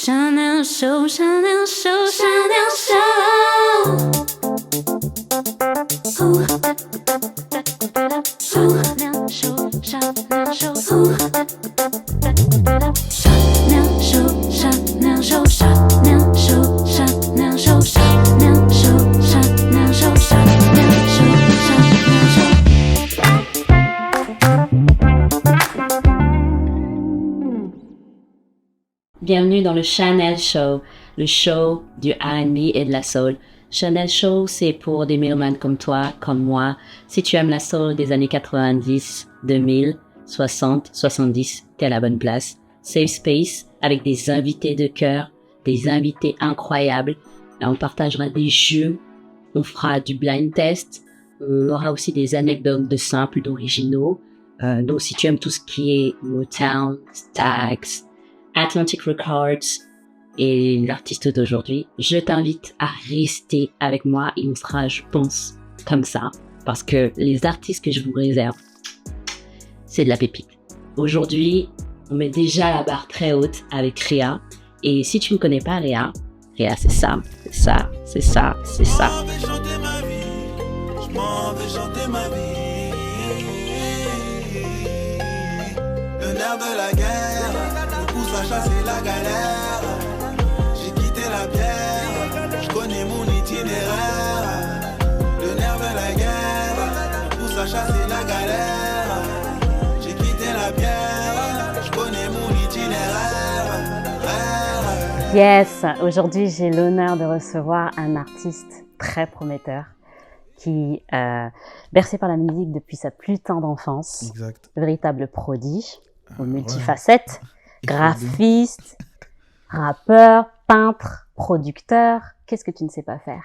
Chanel Show, Chanel Show, Chanel Show. Chanel Show, Chanel Show. Chanel Show, Chanel Show, Chanel Show, Chanel Show, Chanel Show, Chanel Show, Chanel Show. Bienvenue dans le Chanel Show, le show du R&B et de la soul. Chanel Show, c'est pour des mélomanes comme toi, comme moi. Si tu aimes la soul des années 90, 2000, 60, 70, t'es à la bonne place. Safe Space, avec des invités de cœur, des invités incroyables. Là, on partagera des jeux, on fera du blind test, on aura aussi des anecdotes de simples, d'originaux. Donc, si tu aimes tout ce qui est Motown, Stax, Atlantic Records et l'artiste d'aujourd'hui, je t'invite à rester avec moi et on sera, je pense, comme ça. Parce que les artistes que je vous réserve, c'est de la pépite. Aujourd'hui, on met déjà la barre très haute avec Réa. Et si tu ne connais pas Réa, c'est ça, c'est ça, c'est ça, c'est ça. Je m'en vais chanter ma vie, je m'en vais chanter ma vie. Le nerf de la guerre me pousse à chasser la galère. J'ai quitté la bière, je connais mon itinéraire. Le nerf de la guerre me pousse à chasser la galère. J'ai quitté la bière, je connais mon itinéraire. Yes, aujourd'hui j'ai l'honneur de recevoir un artiste très prometteur qui bercé par la musique depuis sa plus tendre enfance. Exact. Véritable prodige, aux multifacettes, graphiste, rappeur, peintre, producteur. Qu'est-ce que tu ne sais pas faire?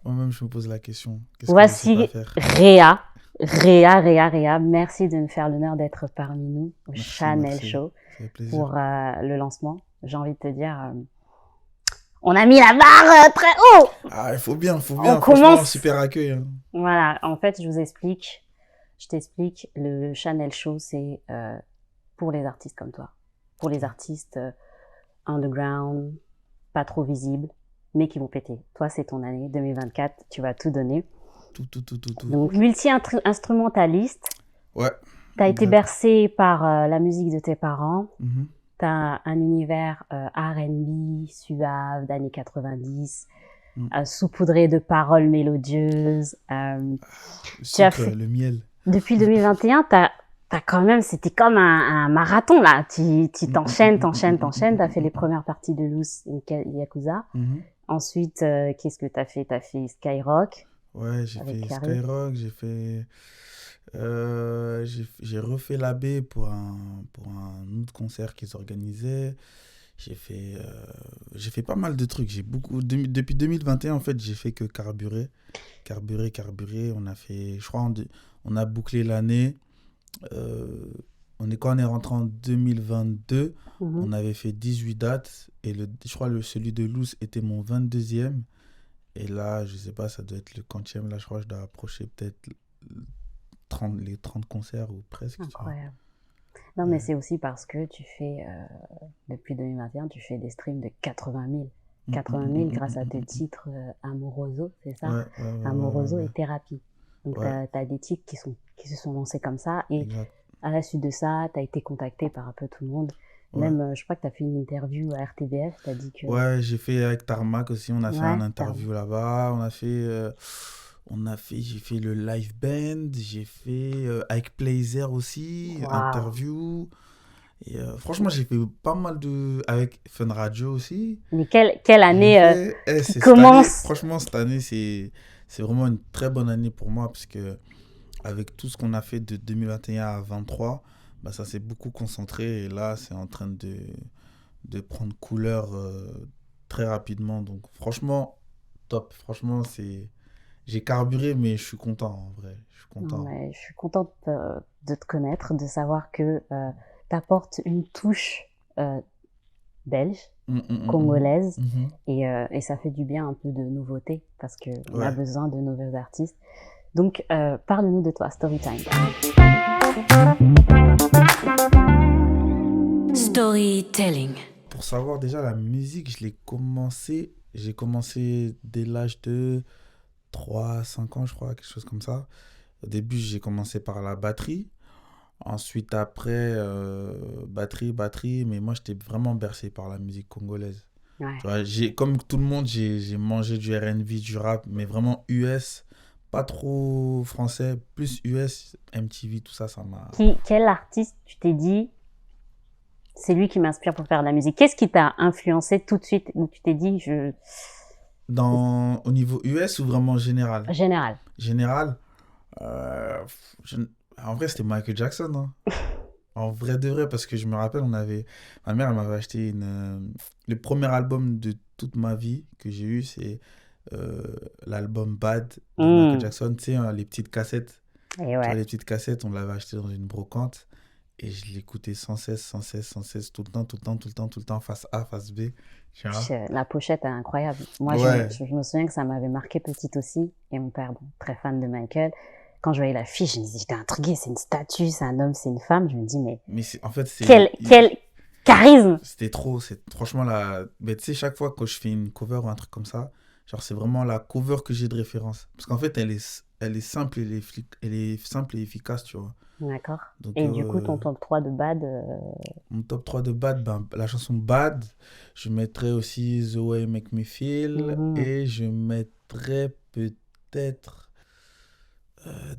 Moi-même, je me pose la question. Qu'est-ce Voici que je ne sais pas faire? Réa. Merci de nous faire l'honneur d'être parmi nous au Chanel Show Ça fait plaisir. pour le lancement. J'ai envie de te dire, on a mis la barre très haut. Ah, il faut bien. On Franchement, commence. super accueil. Hein. Voilà, en fait, je t'explique, le Chanel Show, c'est pour les artistes comme toi. Pour les artistes underground, pas trop visibles, mais qui vont péter. Toi, c'est ton année 2024, tu vas tout donner. Tout. Donc, multi-instrumentaliste, Ouais. t'as été Exact. bercé par la musique de tes parents, Mhm. t'as un univers R&B suave d'années 90, saupoudré de paroles mélodieuses. Le Tu as sucre, fait- le miel. Depuis 2021, t'as quand même, c'était comme un marathon là. Tu t'enchaînes. T'as fait les premières parties de Loose Yakuza. Mhm. Ensuite, qu'est-ce que t'as fait? T'as fait Skyrock. Ouais, j'ai Avec fait Carrie. Skyrock, j'ai refait la baie pour un autre concert qu'ils organisaient. J'ai fait pas mal de trucs. Depuis 2021, en fait, j'ai fait que carburer. On a fait, je crois, on a bouclé l'année. Quand on est rentré en 2022, on avait fait 18 dates. Et je crois celui de Loose était mon 22e. Et là, je sais pas, ça doit être le 40e. Là, je crois que je dois approcher peut-être les 30 concerts ou presque. tu vois. Incroyable. Non, mais c'est aussi parce que tu fais, depuis 2021, tu fais des streams de 80 000. 80 000 grâce à tes titres Amoroso, c'est ça? Ouais, Amoroso ouais. et Thérapie. Donc, Ouais. t'as des titres qui se sont lancés comme ça. Et Exact. à la suite de ça, t'as été contacté par un peu tout le monde. Ouais. Même, je crois que t'as fait une interview à RTBF. T'as dit que... Ouais, j'ai fait avec Tarmac aussi, on a fait Ouais, un interview là-bas, j'ai fait le live band, j'ai fait avec Playzer aussi, Wow. interview. Et franchement, j'ai fait pas mal avec Fun Radio aussi. Mais quelle année Cette commence. année, franchement, cette année, c'est vraiment une très bonne année pour moi parce que avec tout ce qu'on a fait de 2021 à 2023, bah, ça s'est beaucoup concentré et là, c'est en train de prendre couleur très rapidement. Donc, franchement, top. Franchement, j'ai carburé, mais je suis content en vrai. Je suis content. Ouais, je suis contente de te connaître, de savoir que t'apportes une touche belge, congolaise, et ça fait du bien un peu de nouveauté parce que on a Ouais. besoin de nouveaux artistes. Donc, parle-nous de toi, Storytime. Storytelling. pour savoir déjà la musique, j'ai commencé dès l'âge de 3 5 ans, je crois, quelque chose comme ça. Au début, j'ai commencé par la batterie. Ensuite, après, batterie, mais moi, j'étais vraiment bercé par la musique congolaise. Ouais. Tu vois, comme tout le monde, j'ai mangé du R&B, du rap, mais vraiment US, pas trop français, plus US, MTV, tout ça, ça m'a... Quel artiste tu t'es dit, c'est lui qui m'inspire pour faire de la musique? Qu'est-ce qui t'a influencé tout de suite où tu t'es dit, Au niveau US ou vraiment général? général? Général, euh, je- en vrai, c'était Michael Jackson, hein. En vrai de vrai, parce que je me rappelle, ma mère, elle m'avait acheté le premier album de toute ma vie que j'ai eu, c'est euh, l'album Bad de Michael Jackson. Tu sais, hein, les petites cassettes. Et Tu vois, ouais. les petites cassettes, on l'avait acheté dans une brocante. Et je l'écoutais sans cesse, sans cesse, sans cesse, tout le temps, tout le temps, tout le temps, tout le temps, face A, face B. Tu vois? La pochette est incroyable. Moi, Ouais. je me souviens que ça m'avait marqué petite aussi. Et mon père, bon, très fan de Michael. Quand je voyais l'affiche, j'étais intriguée. C'est une statue, c'est un homme, c'est une femme. Je me dis, mais Mais en fait, quel charisme! c'était trop. Franchement, mais tu sais, chaque fois que je fais une cover ou un truc comme ça, genre, c'est vraiment la cover que j'ai de référence. Parce qu'en fait, elle est simple elle est simple et efficace, tu vois. D'accord. Donc, Et du coup, ton top 3 de Bad, mon top 3 de Bad, ben, la chanson Bad, je mettrais aussi The Way You Make Me Feel. Et je mettrais peut-être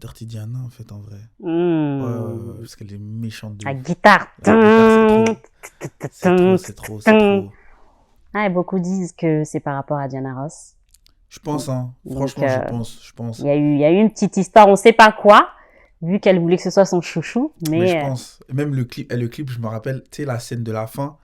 Dirty Diana, en fait, en vrai. Ouais, parce qu'elle est méchante de la ouf. guitare. La guitare, c'est trop. Ah, et beaucoup disent que c'est par rapport à Diana Ross. Je pense, hein. Donc, Franchement, je pense. Il y a eu une petite histoire, on sait pas quoi, vu qu'elle voulait que ce soit son chouchou, Mais je pense. Même le clip, je me rappelle, tu sais, la scène de la fin,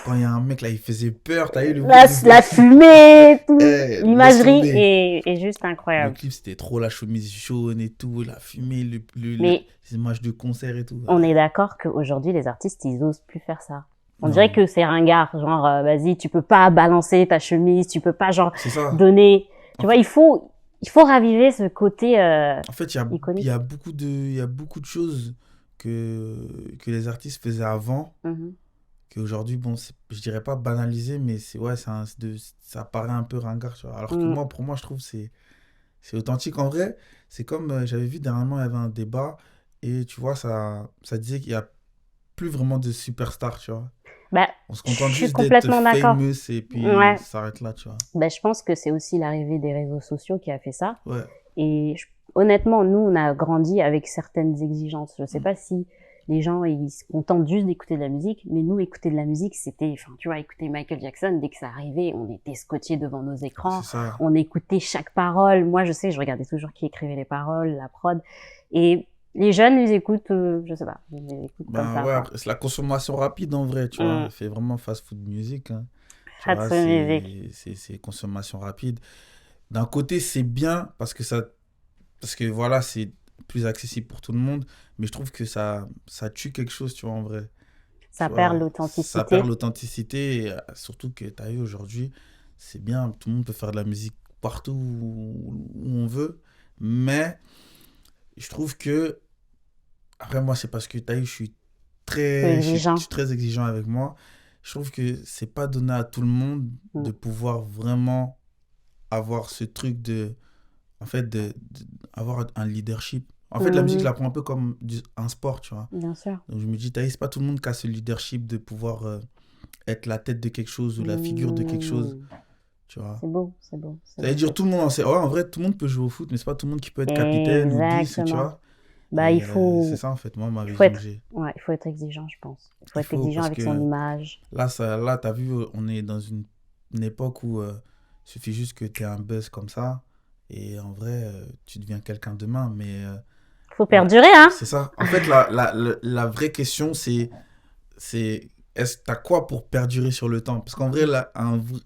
quand il y a un mec là, il faisait peur, t'as eu la fumée, tout, Eh, l'imagerie laisse tomber. est juste Le incroyable. clip, c'était trop la chemise jaune et tout, la fumée, Mais les images de concert et tout. on est d'accord qu'aujourd'hui, les artistes, ils osent plus faire ça. On Non. dirait que c'est ringard, genre, vas-y, tu peux pas balancer ta chemise, tu peux pas, genre, C'est ça. donner, tu vois, il faut raviver ce côté, En fait, il iconique. y a beaucoup de choses que les artistes faisaient avant, qu'aujourd'hui, bon, je dirais pas banalisé, mais ça paraît un peu ringard, tu vois. Alors que pour moi, je trouve que c'est authentique. En vrai, c'est comme, j'avais vu dernièrement, il y avait un débat, et tu vois, ça disait qu'il y a plus vraiment de superstars, tu vois. Bah, On se contente je suis juste d'être complètement d'accord. famous et puis Ouais. ça s'arrête là, tu vois. Ben, je pense que c'est aussi l'arrivée des réseaux sociaux qui a fait ça. Ouais. Et honnêtement, nous, on a grandi avec certaines exigences. Je sais pas si les gens, ils se contentent juste d'écouter de la musique, mais nous, écouter de la musique, c'était, enfin, tu vois, écouter Michael Jackson, dès que ça arrivait, on était scotchés devant nos écrans. C'est ça. On écoutait chaque parole. Moi, je sais, je regardais toujours qui écrivait les paroles, la prod. Et les jeunes, ils écoutent, je sais pas, ils les écoutent comme ça. Ouais, quoi. après, c'est la consommation rapide en vrai, tu vois. C'est vraiment fast-food music, hein. Tu Fast vois, food music. c'est consommation rapide. D'un côté, c'est bien parce que voilà, c'est plus accessible pour tout le monde, mais je trouve que ça tue quelque chose, tu vois, en vrai. Ça Tu perd vois, l'authenticité. ça perd l'authenticité, et surtout que tu as eu aujourd'hui, c'est bien, tout le monde peut faire de la musique partout où on veut, mais je trouve que, après moi, c'est parce que tu as eu, je suis très exigeant avec moi. Je trouve que c'est pas donné à tout le monde de pouvoir vraiment avoir ce truc en fait, avoir un leadership. En fait, la musique, je la prends un peu comme un sport, tu vois. Bien sûr. Donc, je me dis, c'est pas tout le monde qui a ce leadership de pouvoir être la tête de quelque chose ou la figure de quelque chose, tu vois. C'est beau, c'est beau. Ça veut dire tout le monde, en vrai, tout le monde peut jouer au foot, mais c'est pas tout le monde qui peut être capitaine ou 10, tu vois. Bah, Et, il faut... c'est ça, en fait, moi, ma vision que j'ai. Ouais, il faut être exigeant, je pense. Il faut être exigeant avec son image. Là, t'as vu, on est dans une époque où il suffit juste que tu aies un buzz comme ça. Et en vrai, tu deviens quelqu'un demain, mais... faut perdurer, hein. C'est ça. En fait, la vraie question, c'est est-ce que t'as quoi pour perdurer sur le temps? Parce qu'en vrai,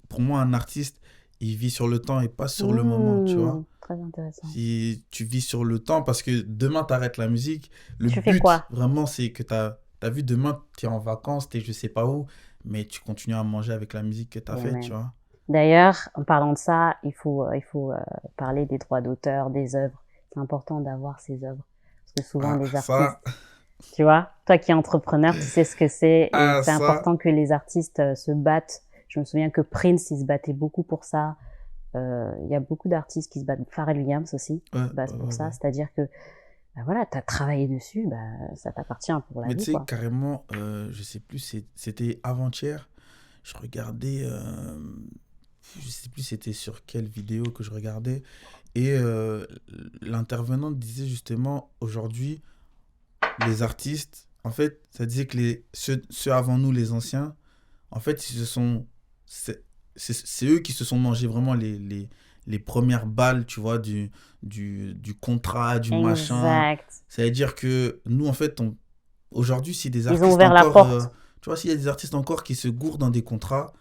pour moi, un artiste, il vit sur le temps et pas sur le moment, tu vois. Très intéressant. Si tu vis sur le temps, parce que demain, t'arrêtes la musique. Le tu but, fais quoi? vraiment, c'est que t'as vu, demain, t'es en vacances, t'es je sais pas où, mais tu continues à manger avec la musique que t'as faite, tu vois. D'ailleurs, en parlant de ça, il faut parler des droits d'auteur, des œuvres. C'est important d'avoir ces œuvres. Parce que souvent, les artistes, Tu vois, toi qui es entrepreneur, tu sais ce que c'est. Et Ah, c'est ça. important que les artistes se battent. Je me souviens que Prince, il se battait beaucoup pour ça. Il y a beaucoup d'artistes qui se battent. Pharrell Williams aussi, Ouais, se battent pour ça. ouais. C'est-à-dire que, bah voilà, t'as travaillé dessus, bah, ça t'appartient pour la Mais tu vie, sais, quoi. carrément, je sais plus, c'était avant-hier. Je regardais, je sais plus c'était sur quelle vidéo que je regardais. Et l'intervenante disait justement, aujourd'hui, les artistes, en fait, ça disait que ceux avant nous, les anciens, en fait, c'est eux qui se sont mangés vraiment les premières balles, tu vois, du contrat, du machin. Exact. Ça veut dire que nous, en fait, aujourd'hui, si des Ils ont artistes ouvert la encore, porte. tu vois, s'il y a des artistes encore qui se gourrent dans des contrats,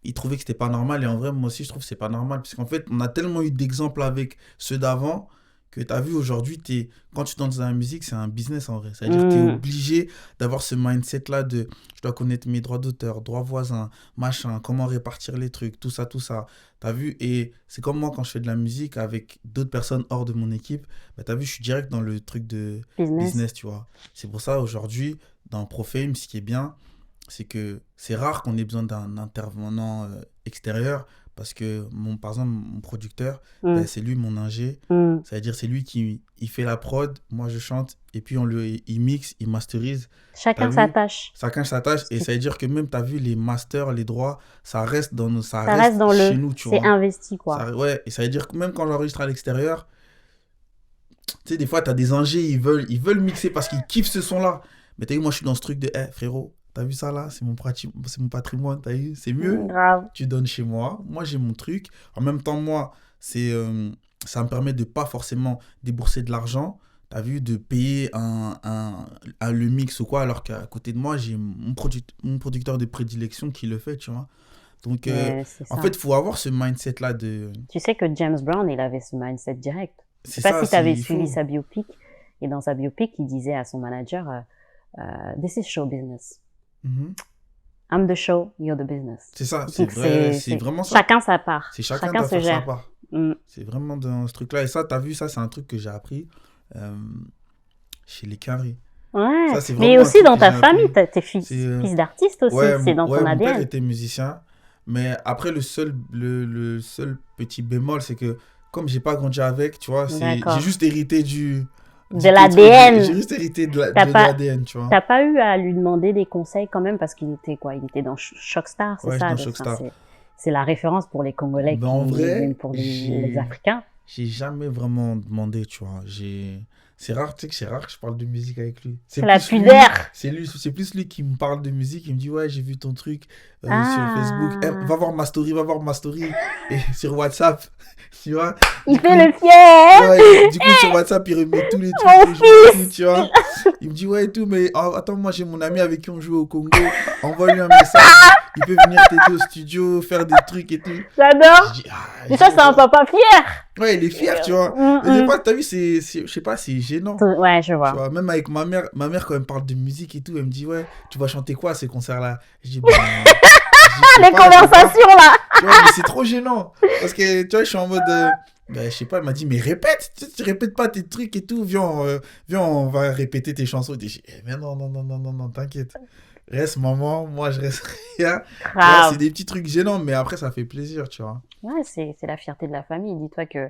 ils trouvaient que c'était pas normal. Et en vrai, moi aussi, je trouve que c'est pas normal. Parce qu'en fait, on a tellement eu d'exemples avec ceux d'avant que tu as vu aujourd'hui, quand tu danses dans la musique, c'est un business en vrai. C'est-à-dire que tu es obligé d'avoir ce mindset-là de je dois connaître mes droits d'auteur, droits voisins, machin, comment répartir les trucs, tout ça, tout ça. Tu as vu? Et c'est comme moi quand je fais de la musique avec d'autres personnes hors de mon équipe, bah, tu as vu, je suis direct dans le truc de business, tu vois. C'est pour ça, aujourd'hui, dans Profame, ce qui est bien, c'est que c'est rare qu'on ait besoin d'un intervenant extérieur parce que, par exemple, mon producteur, ben, c'est lui mon ingé. Ça veut dire c'est lui qui il fait la prod, moi je chante, et puis il mixe, il masterise. Chacun sa tâche. Chacun sa tâche, et ça veut dire que même, tu as vu, les masters, les droits, ça reste ça reste dans chez nous, tu vois. C'est investi, quoi. Ouais, et ça veut dire que même quand j'enregistre à l'extérieur, tu sais, des fois, tu as des ingés, ils veulent mixer parce qu'ils kiffent ce son-là. Mais tu as vu, moi je suis dans ce truc de, frérot, t'as vu ça là, c'est mon patrimoine, t'as vu, c'est mieux. Grave. Tu donnes chez moi, moi j'ai mon truc. En même temps, moi, ça me permet de pas forcément débourser de l'argent, t'as vu, de payer le mix ou quoi, alors qu'à côté de moi, j'ai mon producteur de prédilection qui le fait, tu vois. Donc, en fait, il faut avoir ce mindset-là de... Tu sais que James Brown, il avait ce mindset direct. Je sais pas si tu avais suivi sa biopic. Et dans sa biopic, il disait à son manager, this is show business. I'm the show, you're the business. C'est ça, c'est vraiment ça. Chacun sa part. C'est chacun se gère. Sa part. C'est vraiment dans ce truc-là. Et ça, t'as vu, ça, c'est un truc que j'ai appris chez les Carrés. Ouais, mais aussi dans ta famille, t'es fils d'artiste aussi, c'est dans ton ADN. Mon père était musicien, mais après, le seul petit bémol, c'est que comme j'ai pas grandi avec, tu vois, j'ai juste hérité de l'ADN. J'ai juste hérité de l'ADN, tu vois. T'as pas eu à lui demander des conseils quand même, parce qu'il était quoi? Il était dans Shockstar, c'est ça? Dans Shockstar. C'est la référence pour les Congolais, en vrai, pour les Africains. J'ai jamais vraiment demandé, tu vois. C'est rare, tu sais que c'est rare que je parle de musique avec lui. C'est la pudeur. C'est plus lui qui me parle de musique. Il me dit, ouais, j'ai vu ton truc sur Facebook. Va voir ma story. Et sur WhatsApp, tu vois. Il fait le fier. Ouais, du coup, sur WhatsApp, il remet tous les trucs, tu vois. Il me dit, ouais, et tout, mais attends, moi, j'ai mon ami avec qui on joue au Congo. Envoie-lui un message. Il peut venir t'aider au studio, faire des trucs et tout. J'adore. Mais ça, c'est un papa fier. Ouais, il est fier, tu vois. Mais des fois, t'as vu, je sais pas, c'est gênant. Ouais, je vois. Tu vois. Même avec ma mère, quand elle me parle de musique et tout, elle me dit, ouais, tu vas chanter quoi à ces concerts-là? Je dis, les conversations là. Tu vois, mais c'est trop gênant. Parce que, tu vois, je suis en mode. Je sais pas, elle m'a dit, mais répète, tu répètes pas tes trucs et tout, viens, on va répéter tes chansons. Et je dis, mais non, t'inquiète. Reste maman, moi je reste rien. C'est des petits trucs gênants, mais après ça fait plaisir, tu vois. Ouais, c'est la fierté de la famille. Dis-toi que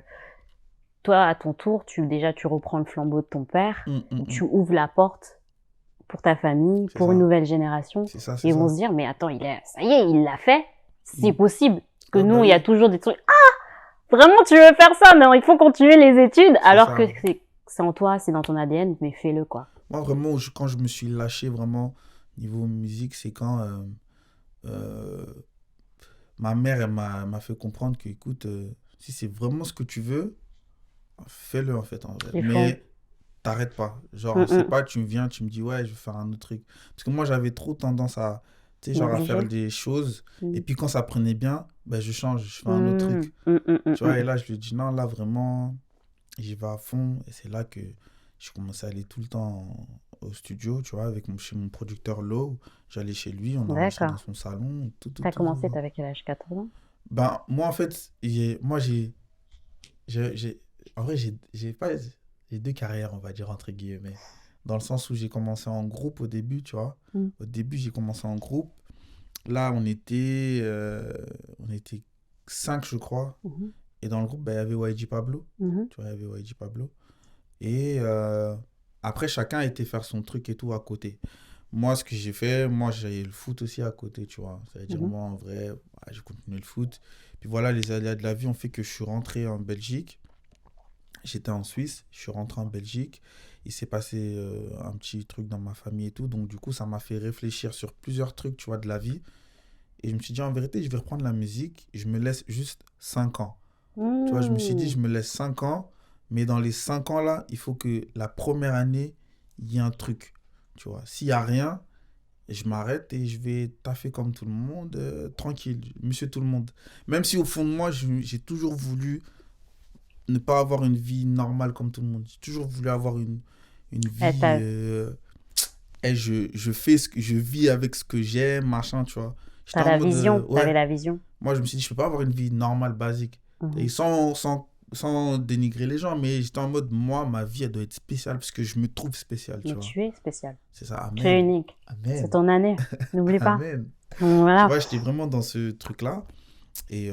toi, à ton tour, tu reprends le flambeau de ton père, tu ouvres la porte pour ta famille, pour une nouvelle génération. C'est ça, et ils vont se dire, mais attends, ça y est, il l'a fait, c'est possible. Que nous, il y a toujours des trucs, vraiment tu veux faire ça, mais il faut continuer les études, alors que c'est en toi, c'est dans ton ADN, mais fais-le, quoi. Moi, vraiment, quand je me suis lâché vraiment niveau musique, c'est quand ma mère, elle m'a fait comprendre que, écoute, si c'est vraiment ce que tu veux, fais-le en fait. Mais t'arrêtes pas. Genre, c'est pas, tu viens, tu me dis, ouais, je vais faire un autre truc. Parce que moi, j'avais trop tendance à, tu sais, genre à faire des choses. Et puis quand ça prenait bien, je change, je fais un autre truc. Tu vois, et là, je lui dis, non, là, vraiment, j'y vais à fond. Et c'est là que je commençais à aller tout le temps au studio, tu vois, chez mon producteur Low. J'allais chez lui, on enregistrait dans son salon. T'as commencé, t'avais quel âge? 4 ans? Moi, en fait, en vrai, j'ai deux carrières, on va dire, entre guillemets. dans le sens où j'ai commencé en groupe au début, tu vois. Au début, j'ai commencé en groupe. Là, on était 5, je crois. Et dans le groupe, il y avait YG Pablo. Tu vois, il y avait YG Pablo. Et après, chacun était faire son truc et tout à côté. Moi, ce que j'ai fait, j'ai le foot aussi à côté, tu vois. C'est-à-dire, moi, en vrai, j'ai continué le foot. Puis voilà, les aléas de la vie ont fait que je suis rentré en Belgique. J'étais en Suisse, je suis rentré en Belgique. Il s'est passé un petit truc dans ma famille et tout. Donc, du coup, ça m'a fait réfléchir sur plusieurs trucs, tu vois, de la vie. Et je me suis dit, en vérité, je vais reprendre la musique. Je me laisse juste 5 ans. Tu vois, je me suis dit, je me laisse 5 ans. Mais dans les 5 ans-là, il faut que la première année, il y ait un truc. Tu vois, s'il n'y a rien, je m'arrête et je vais taffer comme tout le monde, tranquille, monsieur tout le monde. Même si au fond de moi, j'ai toujours voulu ne pas avoir une vie normale comme tout le monde. J'ai toujours voulu avoir une vie... et je fais ce que je vis avec ce que j'aime, machin, tu vois. T'as la vision, t'avais la vision. Moi, je me suis dit, je peux pas avoir une vie normale, basique. Et sans dénigrer les gens, mais j'étais en mode, moi, ma vie, elle doit être spéciale parce que je me trouve spécial, tu vois. Tu es spécial. C'est ça, amen. Tu es unique. Amen. C'est ton année, n'oublie pas. Amen. Donc, voilà. Tu vois, j'étais vraiment dans ce truc-là. Et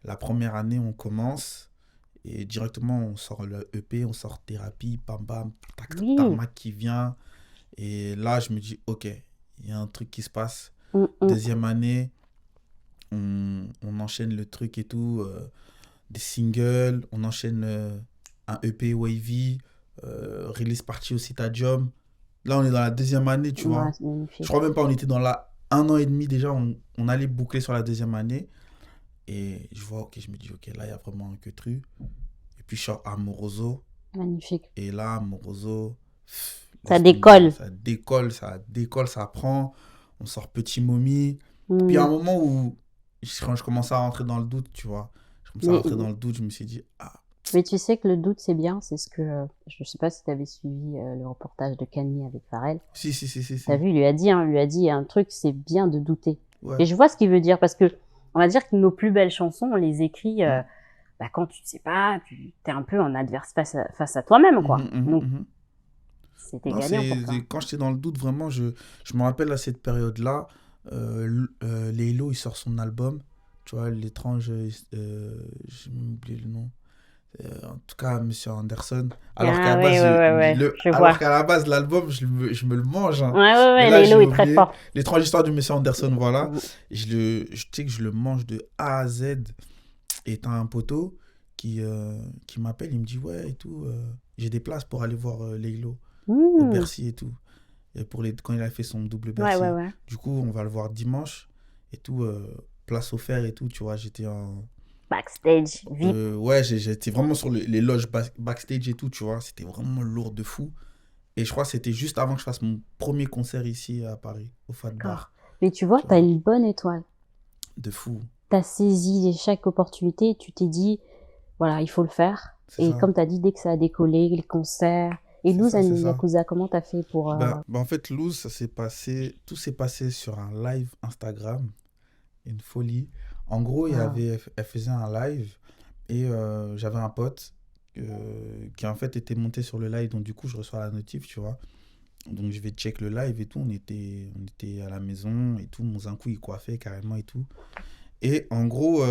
la première année, on commence. Et directement, on sort le EP, on sort Thérapie, bam bam, Tarmac qui vient. Et là, je me dis, ok, il y a un truc qui se passe. Deuxième année, on enchaîne le truc et tout, des singles, on enchaîne un EP Wavy, release party au Citadium. Là, on est dans la deuxième année, tu vois. Je crois même pas, on était dans la 1 an et demi déjà, on allait boucler sur la deuxième année. Et je vois, ok, je me dis, ok, là, il y a vraiment un queutru. Et puis, je sors Amoroso. Magnifique. Et là, Amoroso... Ça décolle. Ça décolle, ça prend. On sort Petit Mommy. Puis, à un moment où je commençais à rentrer dans le doute, tu vois. Je me suis dit, ah. Mais tu sais que le doute, c'est bien. C'est ce que... je sais pas si tu avais suivi le reportage de Kanye avec Pharrell. Si. T'as vu, il lui a dit un truc, c'est bien de douter. Ouais. Et je vois ce qu'il veut dire parce que on va dire que nos plus belles chansons, on les écrit quand tu ne sais pas, tu es un peu en adverse face à toi-même, quoi. Donc, c'était gagnant pour toi. Quand j'étais dans le doute, vraiment, je me rappelle à cette période-là, Lélo, il sort son album, tu vois, l'étrange, j'ai même oublié le nom. En tout cas, Monsieur Anderson. Alors qu'à la base, l'album, je me le mange. Hein. Ouais, Lélo est très fort. L'étrange histoire de Monsieur Anderson, voilà. Je sais que je le mange de A à Z. Et t'as un poteau qui m'appelle, il me dit, ouais, et tout, j'ai des places pour aller voir Lélo au Bercy et tout. Et quand il a fait son double Bercy. Ouais. Du coup, on va le voir dimanche et tout, place offerte et tout, tu vois, j'étais en... Backstage, VIP. J'étais vraiment sur les loges backstage et tout, tu vois. C'était vraiment lourd de fou. Et je crois que c'était juste avant que je fasse mon premier concert ici à Paris, au Fat Bar. Mais tu vois, t'as une bonne étoile. De fou. T'as saisi chaque opportunité et tu t'es dit, voilà, il faut le faire. Et comme t'as dit, dès que ça a décollé, les concerts. Et Louz Yakuza, comment t'as fait pour... en fait, Louz, tout s'est passé sur un live Instagram. Une folie. En gros, elle faisait un live et j'avais un pote qui en fait était monté sur le live, donc du coup je reçois la notif, tu vois. Donc je vais check le live et tout, on était à la maison et tout, mon Zinkou il coiffait carrément et tout. Et en gros,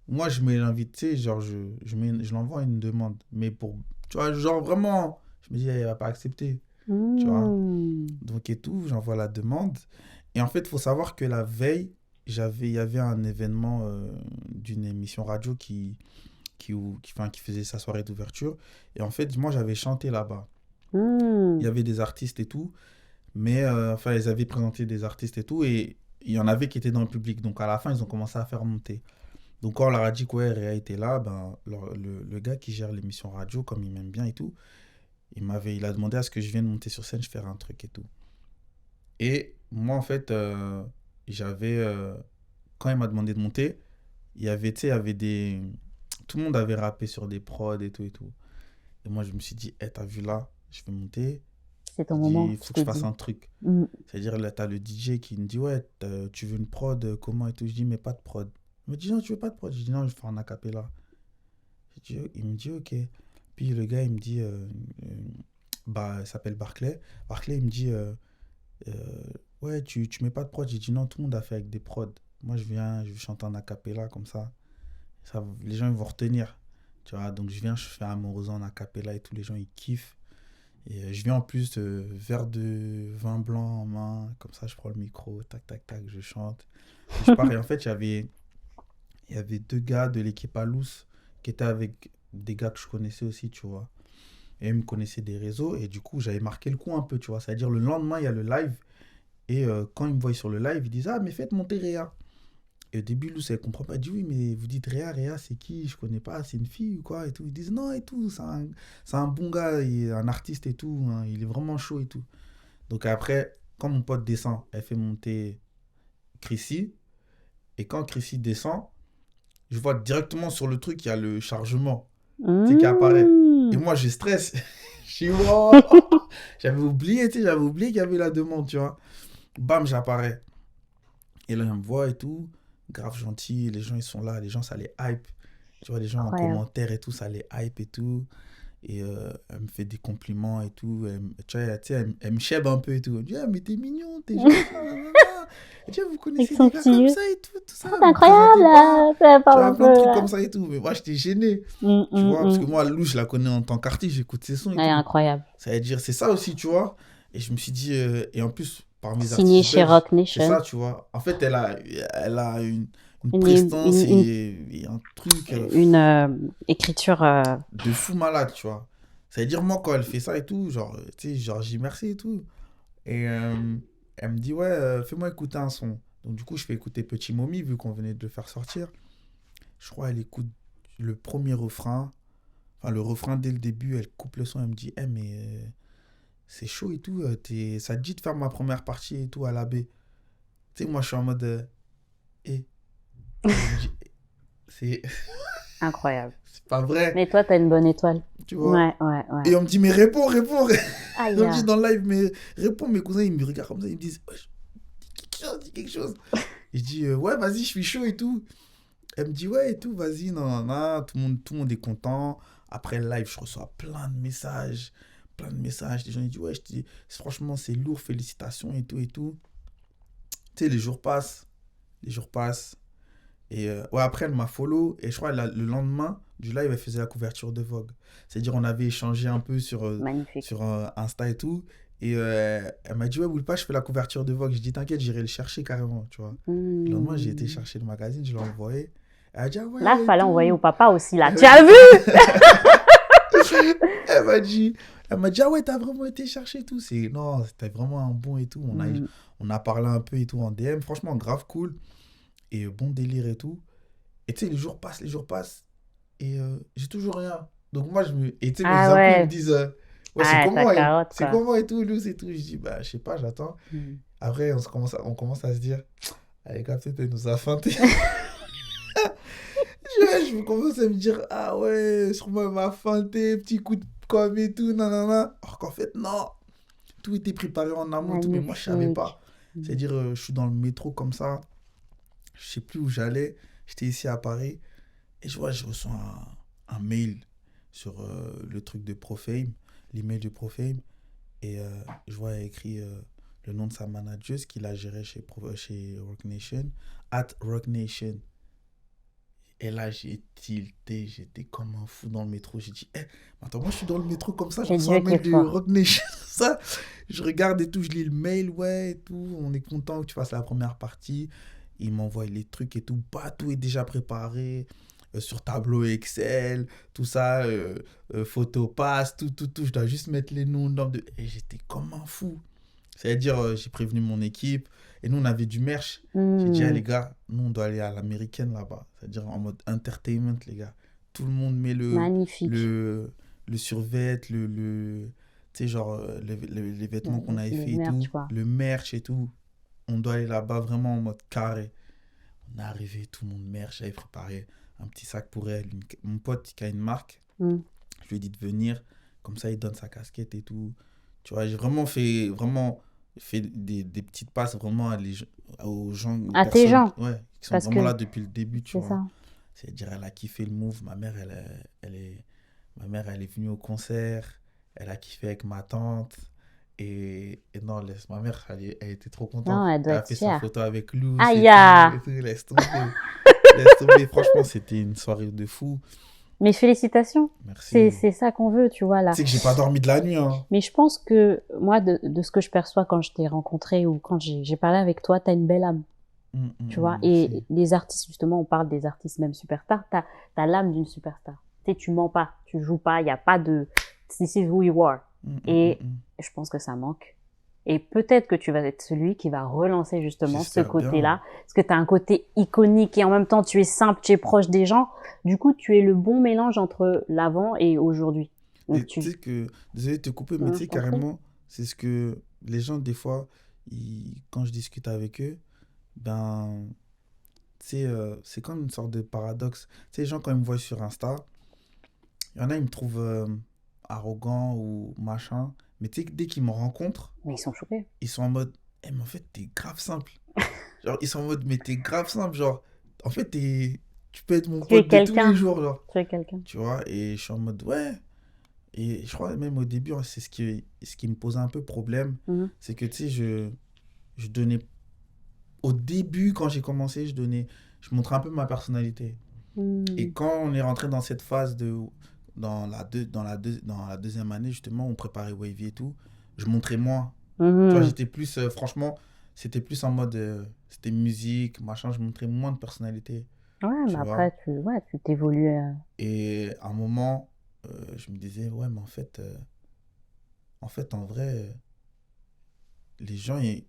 moi je mets l'invité, genre je l'envoie une demande, mais pour, tu vois, genre vraiment, je me dis elle va pas accepter, tu vois. Donc et tout, j'envoie la demande et en fait il faut savoir que la veille, il y avait un événement d'une émission radio qui faisait sa soirée d'ouverture. Et en fait, moi, j'avais chanté là-bas. Il y avait des artistes et tout. Mais, ils avaient présenté des artistes et tout. Et il y en avait qui étaient dans le public. Donc, à la fin, ils ont commencé à faire monter. Donc, quand on leur a dit que Réa était là, le gars qui gère l'émission radio, comme il m'aime bien et tout, il a demandé à ce que je vienne monter sur scène, je faire un truc et tout. Et moi, en fait... j'avais quand il m'a demandé de monter, il y avait des, tout le monde avait rappé sur des prods et tout et moi je me suis dit t'as vu là, je vais monter, c'est ton moment, il faut que je fasse un truc. C'est-à-dire là t'as le DJ qui me dit ouais tu veux une prod comment et tout, je dis mais pas de prod, il me dit non tu veux pas de prod, je dis non je vais faire un acapella, il me dit ok, puis le gars il me dit bah, il s'appelle Barclay. Barclay, il me dit, euh, ouais, tu mets pas de prod. J'ai dit non, tout le monde a fait avec des prods. Moi, je vais chanter en acapella comme ça, les gens ils vont retenir. Tu vois, donc je viens, je fais Amorosa en acapella et tous les gens ils kiffent. Et je viens en plus, verre de vin blanc en main, comme ça je prends le micro, tac tac tac, je chante. Et je pars et en fait il y avait deux gars de l'équipe Alous qui étaient avec des gars que je connaissais aussi, tu vois. Et ils me connaissaient des réseaux et du coup j'avais marqué le coup un peu, tu vois. C'est-à-dire le lendemain il y a le live et quand ils me voient sur le live ils disent ah mais faites monter Réa. Et au début, Lou, elle comprend pas. Elle dit oui, mais vous dites Réa, c'est qui? Je connais pas, c'est une fille ou quoi et tout. Ils disent non et tout, c'est un bon gars, il est un artiste et tout, hein, il est vraiment chaud et tout. Donc après, quand mon pote descend, elle fait monter Chrissy. Et quand Chrissy descend, je vois directement sur le truc, il y a le chargement, tu sais, qui apparaît. Et moi, je stresse. Je suis wow. J'avais oublié qu'il y avait la demande, tu vois. Bam, j'apparais. Et là, elle me voit et tout. Grave gentil, les gens ils sont là, les gens ça les hype. Tu vois, les gens en Incroyable. commentaire et tout, ça les hype et tout. Et elle me fait des compliments et tout. Tu vois, tu sais, elle me chèbe un peu et tout. Elle me dit, ah, mais t'es mignon, t'es gentil. Nanana. Et tu vois, vous connaissez son des gars petit comme yeux. ça et tout, tout ça. C'est Vous me incroyable, présentez pas. là. Ça Tu parle vois, un plein de peu, trucs là. comme ça et tout. Mais moi, j'étais gêné. Mm, Tu vois, parce que mm. moi, Lou, je la connais en tant qu'artiste, j'écoute ses sons et Elle est tout. incroyable. Ça veut dire, c'est ça aussi, tu vois. Et je me suis dit, et en plus, parmi les Signée artistes chez belges, Rock c'est Nation. ça, tu vois. En fait, elle a une Une, prestance une, une, et un truc une écriture. de fou malade, tu vois. Ça veut dire, moi, quand elle fait ça et tout, genre, tu sais, genre, j'y merci et tout. Et elle me dit, ouais, fais-moi écouter un son. Donc, du coup, je fais écouter Petit Mommy, vu qu'on venait de le faire sortir. Je crois elle écoute le premier refrain. Enfin, le refrain dès le début, elle coupe le son, elle me dit, eh, mais c'est chaud et tout, ça te dit de faire ma première partie et tout à la baie. Tu sais, moi, je suis en mode, eh. Elle me dit, c'est Incroyable. c'est pas vrai, Mais toi, t'as une bonne étoile. tu vois. Ouais, ouais, ouais. Et on me dit, mais réponds, réponds. Aïe, On me dit dans le live, mais réponds. Mes cousins, ils me regardent comme ça, ils me disent, wesh, dis quelque chose. Et je dis, ouais, vas-y, je suis chaud et tout. Elle me dit, ouais, et tout, vas-y, non, non, non. Tout le monde est content. Après le live, je reçois plein de messages. Plein de messages. Les gens ils disent, ouais, franchement, c'est lourd, félicitations et tout et tout. Tu sais, les jours passent. Les jours passent. Et ouais, après, elle m'a follow. Et je crois le lendemain du live, elle faisait la couverture de Vogue. C'est-à-dire, on avait échangé un peu Magnifique. sur Insta et tout. Et elle m'a dit, ouais, Boulpa, je fais la couverture de Vogue. Je dis, t'inquiète, j'irai le chercher carrément, tu vois. Le lendemain, j'ai été chercher le magazine, je l'ai envoyé. Elle a dit, ah ouais. Là, et fallait tout. envoyer au papa aussi, là. Tu as vu? Elle m'a dit, ah ouais, t'as vraiment été chercher et tout. Non, c'était vraiment un bon et tout. On a parlé un peu et tout en DM. Franchement, grave cool. Et bon délire et tout. Et tu sais, les jours passent. Et j'ai toujours rien. Donc moi, et tu sais, mes Ah inconnus, ouais. ils me disent, ouais, Ah, ta carotte, c'est quoi. comment et tout, Lou, c'est tout. Je dis, bah, je sais pas, j'attends. Après, on commence à se dire, allez, gars, peut-être elle nous a feinté. Je commence à me dire, ah ouais, sûrement elle m'a feinté, petit coup de com et tout, nanana. Alors qu'en fait, non. Tout était préparé en amont et tout, mais moi, je savais pas. C'est-à-dire, je suis dans le métro comme ça. Je sais plus où j'allais. J'étais ici à Paris. Et je reçois un mail sur le truc de Profame, l'email de Profame. Et je vois écrit le nom de sa manageuse qui la gérait chez Rock Nation, @RockNation. Et là, j'ai tilté, j'étais comme un fou dans le métro. J'ai dit, attends, moi je suis dans le métro comme ça, je C'est reçois un Dieu qui mail est de fort. Rock Nation. Ça, je regarde et tout, je lis le mail, ouais, et tout. On est content que tu fasses la première partie. Il m'envoie les trucs et tout. Bah, tout est déjà préparé sur tableau Excel, tout ça, photo passe, tout. Je dois juste mettre les noms. Et j'étais comme un fou. C'est-à-dire, j'ai prévenu mon équipe. Et nous, on avait du merch. J'ai dit, les gars, nous, on doit aller à l'américaine là-bas. C'est-à-dire en mode entertainment, les gars. Tout le monde met Magnifique. le survêt, tu sais, genre, les vêtements qu'on avait fait et merch, tout. quoi. Le merch et tout. On doit aller là-bas vraiment en mode carré. On est arrivé, tout le monde merch. J'avais préparé un petit sac pour elle. Mon pote qui a une marque, je lui ai dit de venir. Comme ça, il donne sa casquette et tout. Tu vois, j'ai vraiment fait des petites passes vraiment aux gens. À tes gens. Ouais, qui sont Parce vraiment que là depuis le début, tu c'est vois. ça. C'est-à-dire, elle a kiffé le move. Ma mère, elle est venue au concert. elle a kiffé avec ma tante. Et non, ma mère, elle était trop contente. Non, elle doit Elle a être fait sa fière. photo avec Lou. Aïe, ah. Laisse tomber. Laisse tomber. Franchement, c'était une soirée de fou. Mais félicitations. Merci. C'est ça qu'on veut, tu vois, là. Tu sais que j'ai pas dormi de la nuit, hein. Mais je pense que, moi, de ce que je perçois quand je t'ai rencontré ou quand j'ai parlé avec toi, t'as une belle âme, tu vois. Et Merci. les artistes, justement, on parle des artistes même superstars, t'as l'âme d'une superstar. Tu sais, tu mens pas, tu joues pas, il y a pas de this is who you are. Et je pense que ça manque. Et peut-être que tu vas être celui qui va relancer justement ce J'espère côté-là. Parce que tu as un côté iconique et en même temps tu es simple, tu es proche des gens. Du coup, tu es le bon mélange entre l'avant et aujourd'hui. Et Donc tu sais que, désolé de te couper, mais Non, tu sais je t'en prie. carrément, c'est ce que les gens, des fois, quand je discute avec eux, ben, tu sais, c'est comme une sorte de paradoxe. Tu sais, les gens, quand ils me voient sur Insta, il y en a, ils me trouvent arrogant ou machin. Mais tu sais, dès qu'ils me rencontrent, Mais ils sont choqués. ils sont en mode, eh, mais en fait, t'es grave simple. Genre, ils sont en mode, mais t'es grave simple. Genre, en fait, tu peux être mon Tu es pote de tous quelqu'un. les jours, genre. Tu es quelqu'un. Tu vois, et je suis en mode, ouais. Et je crois même au début, hein, c'est ce qui me posait un peu problème. Mhm. C'est que, tu sais, je donnais. Au début, quand j'ai commencé, je montrais un peu ma personnalité. Et quand on est rentré dans cette phase dans la deuxième année, justement, on préparait Wavy et tout, je montrais moins. Tu vois, j'étais plus, franchement, c'était plus en mode, c'était musique, machin, je montrais moins de personnalité. Ouais, Tu mais vois. après, tu t'évolues. Et à un moment, je me disais, ouais, mais en fait, en vrai, les gens, tu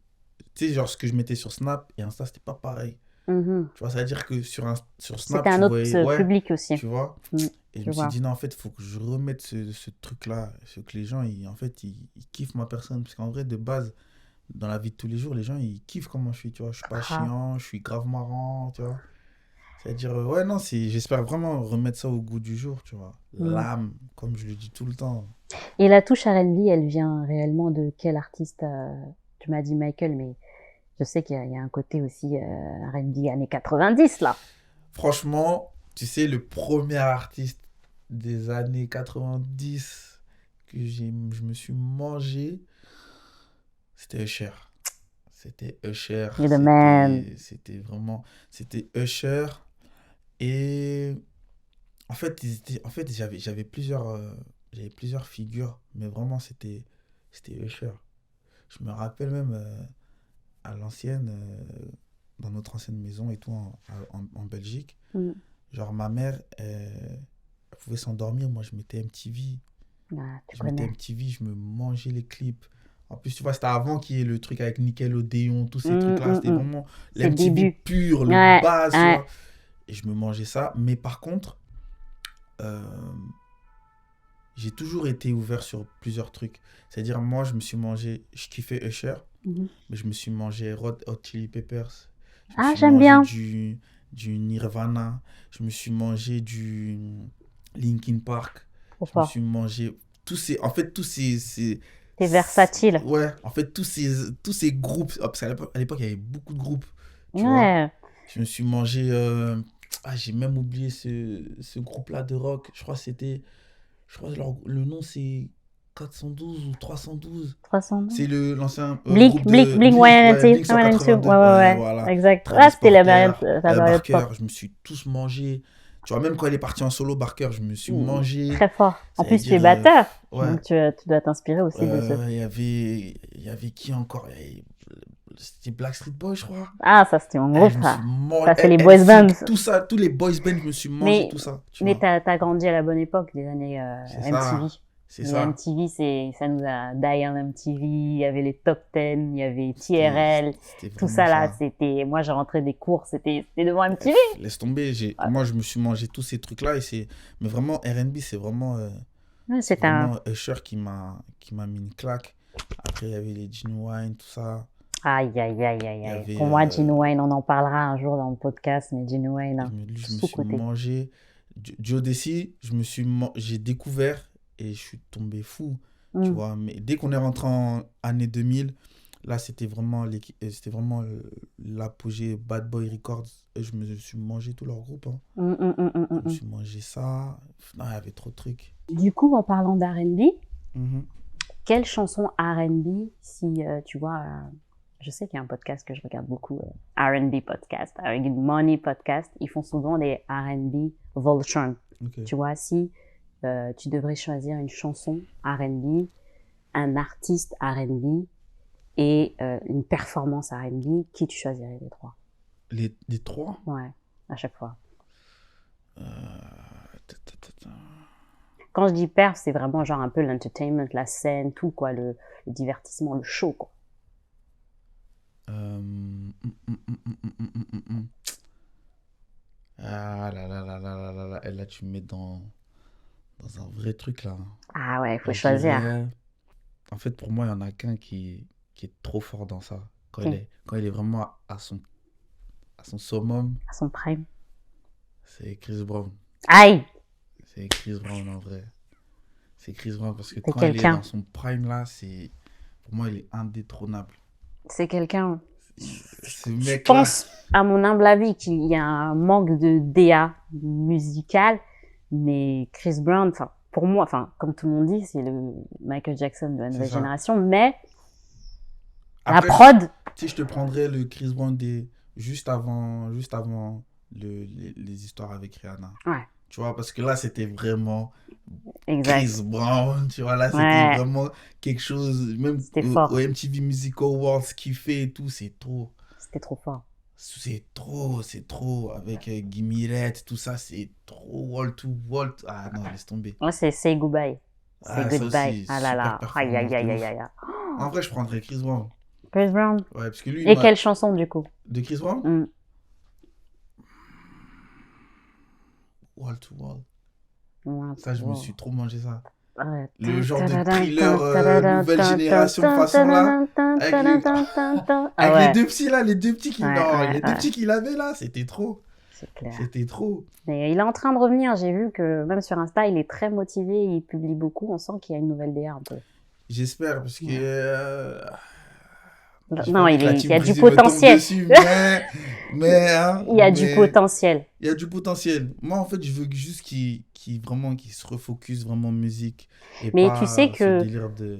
sais, genre ce que je mettais sur Snap et Insta, c'était pas pareil. Mhm. Tu vois, ça veut dire que sur Snap, C'était un tu autre voyais, ouais, public aussi. tu vois. Mm, Et je je me suis vois. dit, non, en fait, il faut que je remette ce truc-là. Ce que les gens, en fait, ils kiffent ma personne. Parce qu'en vrai, de base, dans la vie de tous les jours, les gens, ils kiffent comment je suis, tu vois. Je suis pas Grave. chiant, je suis grave marrant, tu vois. C'est-à-dire, ouais, non, j'espère vraiment remettre ça au goût du jour, tu vois. L'âme, comme je le dis tout le temps. Et la touche R&B, elle vient réellement de quel artiste Tu m'as dit Michael, mais je sais qu'il y a un côté aussi R&B années 90, là. Franchement, tu sais, le premier artiste des années 90 que je me suis mangé, c'était Usher. C'était Usher. You're the man. C'était Usher. Et en fait, j'avais plusieurs figures, mais vraiment, c'était Usher. Je me rappelle même à l'ancienne, dans notre ancienne maison et tout, en Belgique. Genre, ma mère, elle pouvait s'endormir. Moi, je mettais MTV. Ah, tu Je mettais connais. MTV, je me mangeais les clips. En plus, tu vois, c'était avant qu'il y ait le truc avec Nickelodeon, tous ces trucs-là. C'était vraiment C'est le l'MTV début. pur, le Ouais, base, tu ouais. vois. Et je me mangeais ça. Mais par contre, j'ai toujours été ouvert sur plusieurs trucs. C'est-à-dire, moi, je kiffais Usher, mais je me suis mangé Red Hot Chili Peppers. Je me Ah, suis j'aime mangé bien. du Nirvana. Je me suis mangé du Linkin Park. Trop Je me fort. suis mangé en fait, tous ces T'es versatile. ouais, en fait, tous ces groupes. Parce qu'à l'époque, il y avait beaucoup de groupes. Tu vois. Ouais. Je me suis mangé. J'ai même oublié ce groupe-là de rock. Je crois le nom, c'est 412 ou 312. 300. C'est l'ancien Blink groupe de Blink ouais, 182. Blink 182. Ouais. Voilà. Exact. Travis Ah, c'était la Barker, période Barker, pop. je me suis tous mangé. Tu vois, même quand il est parti en solo, Barker, je me suis mangé. Très fort. En Ça plus, veut tu es dire, batteur. ouais. Donc, tu dois t'inspirer aussi de ce. Il y avait qui encore? C'était Blackstreet Boys, je crois. Ah, ça, c'était mon groupe, Je me ça. suis mangé. Ça, c'est les boys bands. Tout ça, tous les boys bands, je me suis mangé Mais- tout ça. Mais t'as grandi à la bonne époque des années C'est MTV. ça. C'est Et ça. MTV, ça nous a Dial MTV, il y avait les Top 10, il y avait TRL, C'était tout vraiment ça là, c'était, moi j'ai rentré des cours, c'était devant MTV. Laisse tomber. Moi, je me suis mangé tous ces trucs-là. Mais vraiment, R&B, c'est vraiment, Ouais, c'est c'est un, vraiment Usher qui m'a mis une claque. Après, il y avait les Genuine, tout ça. aïe. Il y avait, Pour moi, Genuine, on en parlera un jour dans le podcast, mais Genuine, hein, Je me suis sous-côté. mangé. Joe Desi, j'ai découvert et je suis tombé fou. Tu vois, mais dès qu'on est rentré en année 2000, là, c'était vraiment l'apogée Bad Boy Records. Et je me suis mangé tout leur groupe. Hein. Je me suis mangé ça. Non, il y avait trop de trucs. Du coup, en parlant d'R&B, Quelle chanson R&B, si tu vois, je sais qu'il y a un podcast que je regarde beaucoup, R&B podcast, R&B Money podcast, ils font souvent des R&B Voltron. Ok. Tu vois, si tu devrais choisir une chanson R&B, un artiste R&B et une performance R&B, qui tu choisirais les trois? Les trois? Ouais, à chaque fois. Ta, ta, ta, ta. Quand je dis perf, c'est vraiment genre un peu l'entertainment, la scène, tout quoi, le divertissement, le show quoi. Ah là là là là là là là. Et là, tu me mets dans un vrai truc là. Ah ouais, il faut Je choisir. dirais- En fait, pour moi, il y en a qu'un qui est trop fort dans ça. Quand il est vraiment à son summum, À son prime. c'est Chris Brown. Aïe! C'est Chris Brown en vrai. C'est Chris Brown parce que C'est quand il est quelqu'un. dans son prime là, pour moi, il est indétrônable. C'est quelqu'un. Ce Je mec pense, à mon humble avis, qu'il y a un manque de DA musical, mais Chris Brown, enfin, pour moi, enfin, comme tout le monde dit, c'est le Michael Jackson de la nouvelle ça. génération, mais Après, la prod, si je te prendrais le Chris Brown juste avant les histoires avec Rihanna. Ouais. Tu vois, parce que là, c'était vraiment exact. Chris Brown. Tu vois, là, c'était Ouais. vraiment quelque chose. Même C'était fort. au MTV Music Awards, ce qu'il fait et tout, c'est trop. C'était trop fort. C'est trop. Avec Gimmilette, tout ça, c'est trop wall to wall. Ah non, laisse tomber. Moi, c'est Say Goodbye. Ah, Say ça Goodbye. aussi, Ah là là. super Aïe, aïe, aïe, performance de aïe, ouf. aïe. En vrai, je prendrais Chris Brown. Chris Brown. Ouais, parce que lui, Et quelle chanson, du coup? de Chris Brown, Mm. wall to wall. Ouais, Ça, je me wow. suis trop mangé ça. Ouais. Le genre de thriller nouvelle génération façon là, Ah avec ouais, les deux petits là, les deux petits qu'il Ouais, non, ouais, les deux ouais. petits qu'il avait là, c'était trop. c'est clair. C'était trop. Mais il est en train de revenir. J'ai vu que même sur Insta, il est très motivé. Il publie beaucoup. On sent qu'il y a une nouvelle DA un peu. J'espère parce que j'ai Non, pas envie il que la y team a du Brésil me tombe potentiel. dessus, hein, Il y a du mais potentiel. il y a du potentiel. Moi en fait, je veux juste qu'il se refocus vraiment musique et Mais pas tu sais ce que- délire de-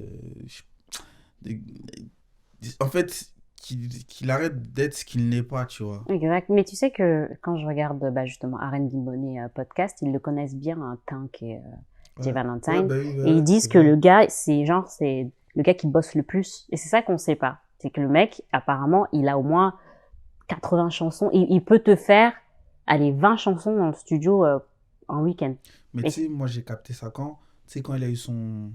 en fait qu'il arrête d'être ce qu'il n'est pas, tu vois. Exact. Mais tu sais que quand je regarde justement R&B Money podcast, ils le connaissent bien, Tank et Jay Ouais. Valentine. Ouais, bah oui, Et ils disent c'est que vrai. le gars, c'est le gars qui bosse le plus. Et c'est ça qu'on sait pas. C'est que le mec, apparemment, il a au moins 80 chansons. Il peut te faire, allez, 20 chansons dans le studio en week-end. Mais Et- tu sais, moi j'ai capté ça quand, tu sais, quand il a eu son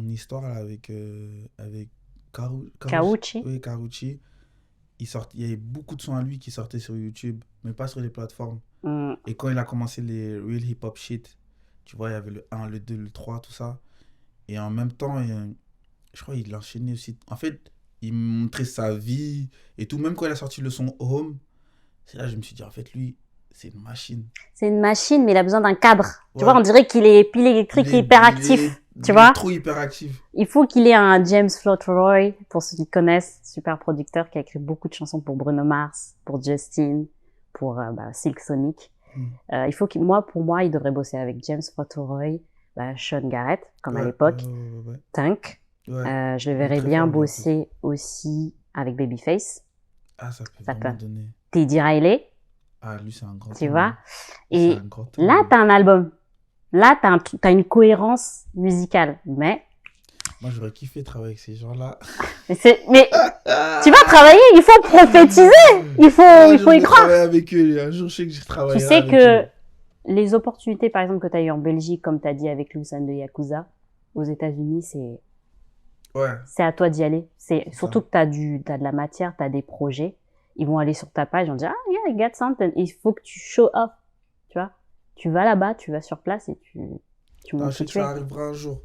histoire là, avec Kaouchi. Oui, Karuchi. Il y avait beaucoup de sons à lui qui sortaient sur YouTube, mais pas sur les plateformes. Mm. Et quand il a commencé les Real Hip Hop Shit, tu vois, il y avait le 1, le 2, le 3, tout ça. Et en même temps, je crois qu'il enchaînait aussi. En fait, il montrait sa vie et tout. Même quand il a sorti le son Home, c'est là que je me suis dit, en fait, lui, c'est une machine. C'est une machine, mais il a besoin d'un cadre. Tu Ouais. vois, on dirait qu'il est pile électrique, Il est- hyperactif. il Tu est vois trop hyperactif. Il faut qu'il ait un James Flotroy, pour ceux qui connaissent, super producteur qui a écrit beaucoup de chansons pour Bruno Mars, pour Justin, pour Silk Sonic. Il faut pour moi, il devrait bosser avec James Flotroy, Sean Garrett, comme à Ouais, l'époque, ouais. Tank. Ouais. Je le verrais Très bien fort, lui, bosser aussi avec Babyface, Ah, ça peut Ça vraiment peut. donner. Teddy Riley, Ah, lui, c'est un grand tu homme, vois. hein. Et C'est un grand homme. là, t'as un album. Là, t'as une cohérence musicale. Mais Moi, j'aurais kiffé travailler avec ces gens-là. mais tu vas travailler, il faut prophétiser. Il faut y croire. travailler avec eux. Un jour, je sais que je travaillerai Tu sais avec que eux. les opportunités, par exemple, que tu as eues en Belgique, comme tu as dit avec Lousan de Yakuza, aux États-Unis, Ouais. c'est à toi d'y aller. C'est C'est surtout que t'as de la matière, tu as des projets. Ils vont aller sur ta page, ils vont dire, ah, yeah, I got something. Il faut que tu show off. Tu vois? Tu vas là-bas, tu vas sur place et tu Non, montres je sais qui que tu es. ça arrivera un jour.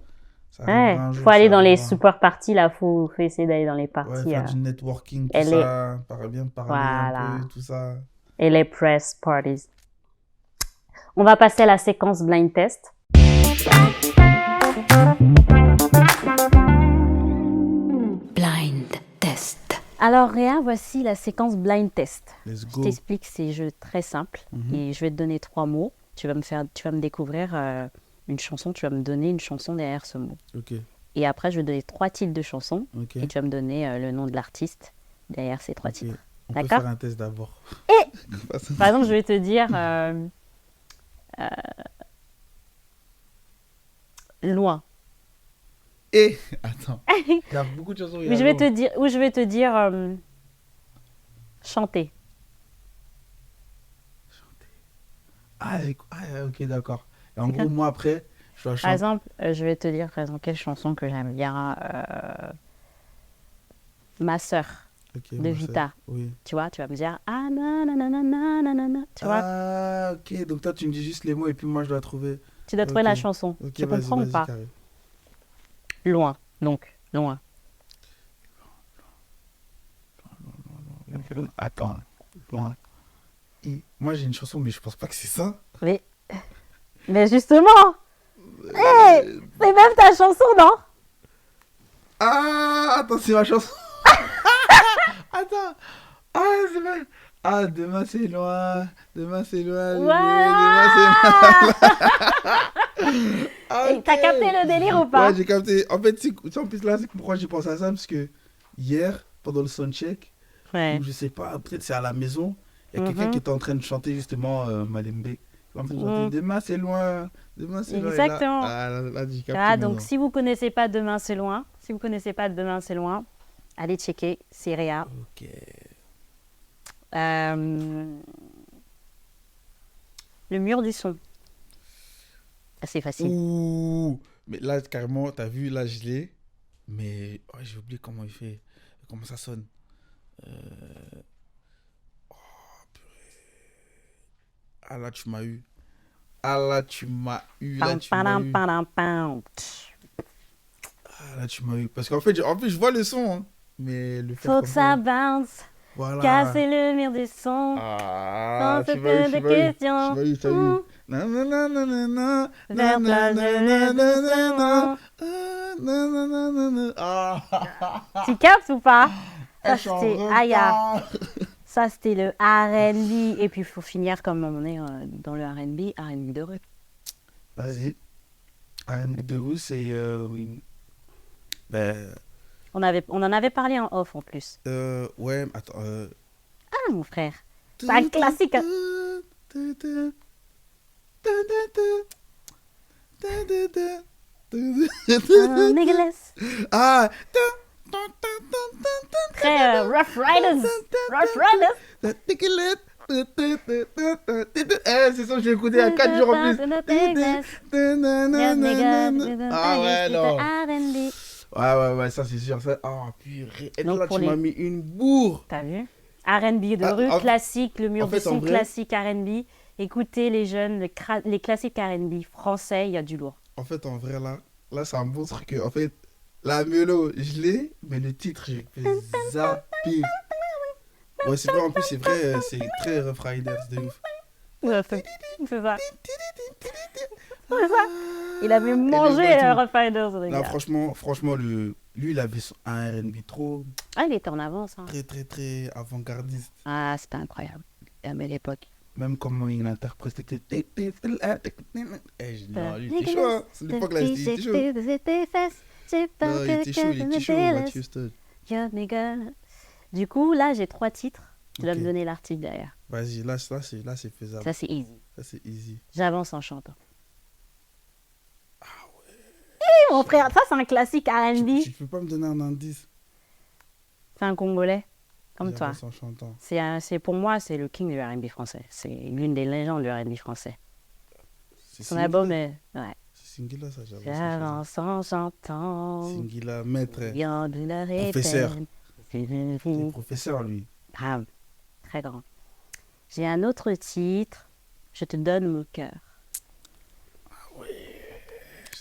Ça Ouais, arrivera un jour, faut aller ça dans les arrivera. super parties, là, faut essayer d'aller dans les Ouais, parties. faire du networking, tout elle ça. Bien parler Voilà. un peu, tout ça. Et les press parties. On va passer à la séquence blind test. Blind test. Alors Réa, voici la séquence blind test. Let's Je go. t'explique ces jeux très simples Mhm. et je vais te donner 3 mots. Tu vas me découvrir une chanson, tu vas me donner une chanson derrière ce mot. Ok, Et après, je vais donner 3 titres de chansons ok. et tu vas me donner le nom de l'artiste derrière ces 3 Ok. titres. On peut D'accord. faire un test d'abord. Par exemple, je vais te dire loin. Et attends, il y a beaucoup de chansons. il y a Mais je vais loin. te dire, ou je vais te dire chanter. Ok, d'accord. Et en gros, moi après, je dois Par chanter. exemple, je vais te dire, par exemple, quelle chanson que j'aime bien. Ma sœur, Ok, de moi, Vita. Oui. Tu vois, tu vas me dire ah nanana, tu vois, Ah, ok. Donc toi, tu me dis juste les mots et puis moi, je dois trouver. tu dois trouver Ok. la chanson. Ok, Tu vas-y, comprends ou vas-y, pas? carré. Loin, donc, loin. Attends. Loin. Moi, j'ai une chanson, mais je pense pas que c'est ça. Mais justement, hey, c'est même ta chanson, non? Ah, attends, c'est ma chanson. Attends. Ah, c'est ma... Ah, demain c'est loin. Demain c'est loin. Demain c'est loin. Et t'as capté le délire ou pas? Ouais, j'ai capté. En fait, en plus là, c'est pourquoi j'ai pensé à ça. Parce que hier, pendant le soundcheck, Ouais. ou je sais pas, peut-être c'est à la maison, il y a quelqu'un qui était en train de chanter justement Malembe. En train de chanter Demain c'est loin. Demain c'est loin. Exactement. Là, j'ai capté. Ah, donc maintenant. si vous connaissez pas Demain c'est loin, allez checker, c'est Réa. Ok. Le mur du son. Assez facile. Ouh. Mais là, carrément, t'as vu, là, je l'ai. Mais oh, j'ai oublié comment il fait. Comment ça sonne. Oh, purée. Ah là, tu m'as eu. Ah là, tu m'as eu. Là, Pam, tu m'as pam, eu. pam, pam. Ah là, tu m'as eu. Parce qu'en fait, je vois le son. Hein. Mais le faire Faut comme que ça bounce, Voilà. casser le mur du son. Ah, Sans tu se m'as eu, poser tu de m'as eu. questions. Tu m'as eu, t'as vu. Nanananana, Vers place de nanananana, doucement. nanananana. Ah. Tu captes ou pas? Eh, Ça, je suis en c'était Aya. retard. Ça, c'était le R&B. Et puis, il faut finir comme on est dans le R&B de rue. Vas-y. Un de vous, c'est. Oui. Ben. On en avait parlé en off en plus. Ouais, attends. Ah, mon frère. C'est un classique. Hein. Niggas. Ah! Très Rough Riders. Rough Riders. C'est ça, je l'ai écouté il y a 4 jours en plus. Ah ouais, non. R&B. Ouais, ça c'est sûr. Ça... Ah, purée. Et Donc, là, pour tu m'as mis une bourre. T'as vu? R&B de rue, classique, le mur en de fait, son en vrai- classique R&B. Écoutez les jeunes, les classiques R&B français, il y a du lourd. En fait, en vrai, là, ça montre que, en fait, la mélo, je l'ai, mais le titre, j'ai fait zapper. Ouais, c'est vrai, en plus, c'est vrai, c'est très Rough Riders de ouf. Ouais, c'est ça. C'est ça. Il avait Et mangé les voix et tout. Rough Riders, le Non, gars. franchement, lui, il avait un R&B trop, Ah, il était en avance. Hein. très avant-gardiste. Ah, c'était incroyable. À belle époque. Même comment il interprétait. Eh, non, lui, il était chaud, hein. C'est l'époque là, il était chaud. Non, il était chaud, Mathieu Stud. Du coup, là, j'ai 3 titres. Tu dois Ok. me donner l'article derrière. Vas-y, là, c'est faisable. Ça, c'est easy. Ça, c'est easy. J'avance en chantant. Ah ouais. Mon frère, ça, c'est un classique R&B. Tu peux pas me donner un indice? C'est un Congolais, comme toi. J'avance en chantant. C'est pour moi, c'est le king du R&B français. C'est l'une des légendes du R&B français. C'est Son Singila. album est... Ouais. C'est Singila, ça, J'avance en chantant. Singila, maître. Bien de la Professeur. répète. C'est le professeur, lui. Grave. Très grand. J'ai un autre titre. Je te donne mon cœur.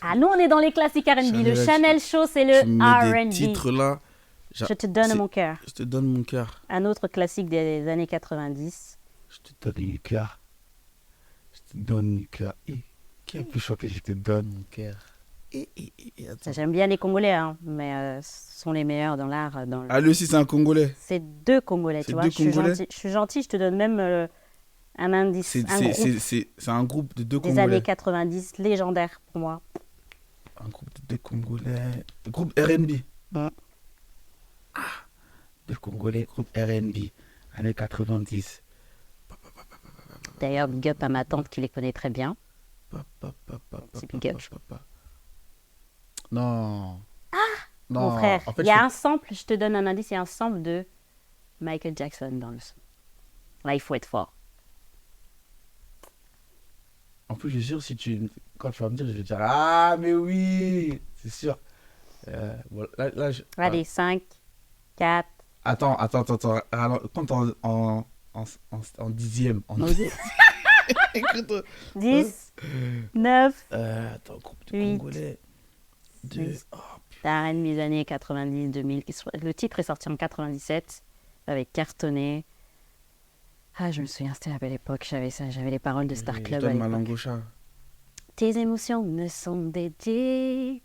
Ah, nous, on est dans les classiques R&B. Le Chanel, Chanel Show, c'est le Tu me mets des R&B. titres là. Je te donne c'est- mon cœur. Je te donne mon cœur. Un autre classique des années 90. Je te donne mon cœur. Je te donne mon cœur. Qui a pu chanter Je te donne mon cœur? Attends. J'aime bien les Congolais, hein, mais ce sont les meilleurs dans l'art. Dans le... Ah, lui aussi, c'est un Congolais. C'est 2 Congolais, C'est tu vois. deux Je suis Congolais gentil, je te donne même Un indice. C'est un groupe de deux des Congolais. années 90, légendaire pour moi. Un groupe de deux Congolais. Groupe R&B. Ouais. De Congolais, groupe R&B, années 90. D'ailleurs, big up à ma tante qui les connaît très bien. C'est big up. Non. Non. Mon frère, En fait, il y a un sample, je te donne un indice, il y a un sample de Michael Jackson dans le son. Là, il faut être fort. En plus, je suis sûr, quand tu vas me dire, je vais dire ah, mais oui, c'est sûr. Bon, là, Allez, 5, 4, Attends. Alors, compte en dixième. Écoute. 10, 9, Attends, groupe de 8, Congolais. oui. La reine des années 90, 2000. Le titre est sorti en 97, avec cartonné. Ah, je me souviens, c'était la belle époque. J'avais les paroles de Star Club. Je à donne ma l'époque. langue au chat. Tes émotions me sont dédiées,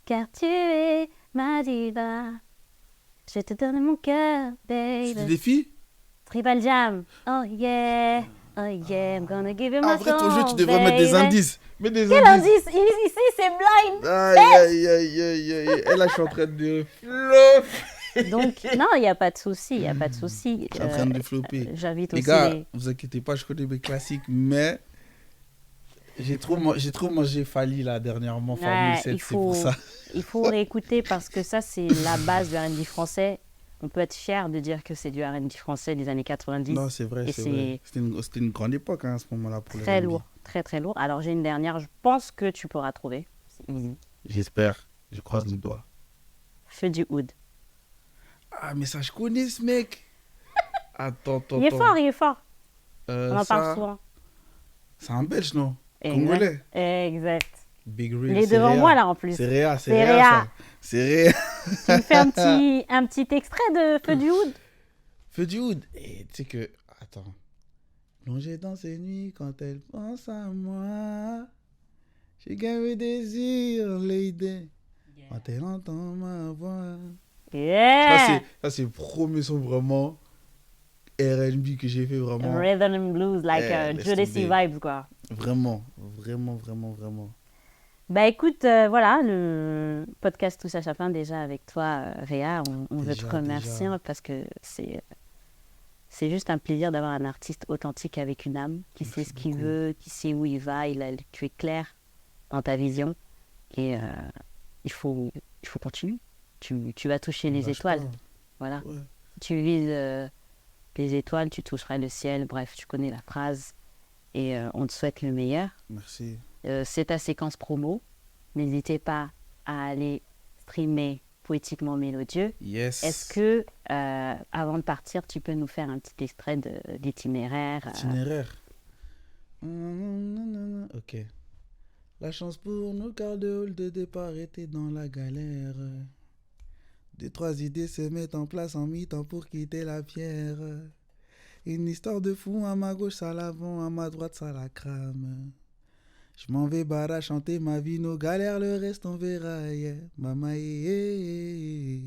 car tu es ma diva. Je te donne mon cœur, C'était baby. des filles? Tribal Jam. Oh yeah, I'm gonna give you my En vrai, ton jeu, soul, tu devrais mettre des baby. indices. Mets des Quel indices. indice? Ici, c'est blind. Aïe. Et là, je suis en train de flop. Donc, non, il n'y a pas de souci, Je suis en train de flopper. J'invite Les aussi gars, les... vous inquiétez pas, je connais mes classiques, mais j'ai trop mangé Fali là dernièrement, Formule 7, c'est pour ça. Il faut réécouter parce que ça, c'est la base du R&B français. On peut être fier de dire que c'est du R&B français des années 90. Non, c'est vrai, Et c'est vrai. C'était une grande époque hein, à ce moment-là pour très le lourd, très lourd. Alors, j'ai une dernière, je pense que tu pourras trouver. C'est easy. j'espère, je croise les doigts. Feu du Oud. Ah, mais ça, je connais ce mec. Attends. Il est fort. On en ça, parle souvent. C'est un Belge, non? Exact. Congolais. Exact. Big Real. Il est c'est devant Réa. moi, là, en plus. C'est Réa, C'est Réa. ça. C'est Réa. Tu me fais un petit extrait de Feu du Oud? Feu du Oud. Et tu sais que. Attends. Plongée dans ces nuits quand elle pense à moi. J'ai gagné désir, lady. Quand elle entend ma voix. Yeah! Ça, c'est le premier son vraiment R&B que j'ai fait vraiment. Rhythm and blues, like laisse Jodeci tomber. vibes, quoi. Vraiment. Bah écoute, voilà, le podcast Touche à sa fin déjà avec toi, Réa. On veut te Déjà, remercier parce que c'est juste un plaisir d'avoir un artiste authentique avec une âme, qui sait ce qu'il beaucoup. veut, qui sait où il va. Tu es clair dans ta vision et il faut continuer. Tu vas toucher les Lâche étoiles. pas. Voilà. Ouais. Tu vises les étoiles, tu toucheras le ciel. Bref, tu connais la phrase. Et on te souhaite le meilleur. Merci. C'est ta séquence promo. N'hésitez pas à aller streamer Poétiquement Mélodieux. Yes. Est-ce que, avant de partir, tu peux nous faire un petit extrait d'itinéraire Itinéraire. Ok. La chance pour nous car le hall de départ était dans la galère. 2-3 idées se mettent en place en mi-temps pour quitter la pierre. Une histoire de fou, à ma gauche ça l'avant, à ma droite ça la crame. Je m'en vais bara chanter ma vie, nos galères, le reste on verra, yeah. Mama, yeah.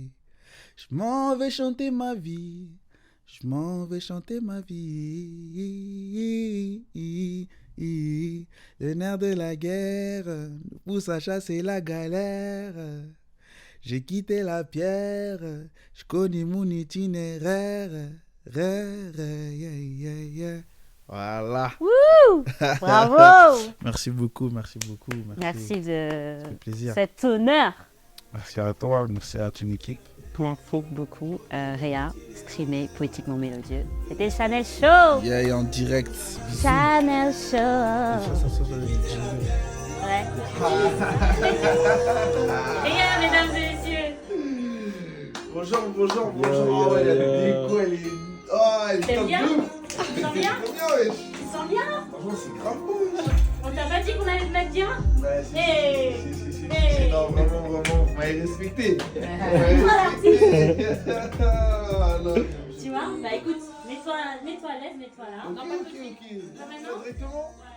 Je m'en vais chanter ma vie. Je m'en vais chanter ma vie. Le nerf de la guerre nous pousse à chasser la galère. J'ai quitté la pierre, je connais mon itinéraire. Yeah. Voilà. Wouh! Bravo! Merci beaucoup. Merci Ça de fait plaisir. cet honneur. Merci à toi, merci à ton équipe. Merci beaucoup. Réa, streamer Poétiquement Mélodieux. C'était Chanel Show! Yeah, et en direct. Bisous. Chanel Show! Ouais. Regarde, mesdames et messieurs! Bonjour. Oh, elle a des déco, elle est. Oh, elle est T'aimes top bien? de ouf. Tu sens bien? C'est trop bien, wesh. Tu sens bien? Franchement, c'est grave beau, wesh. On t'a pas dit qu'on allait te mettre bien? Ouais, Hey. si. Hey. Non, vraiment, vous m'avez respecté. Tu vois? Bah écoute, mets-toi à l'aise, mets-toi là. Ok. Pas maintenant? Directement. Ouais.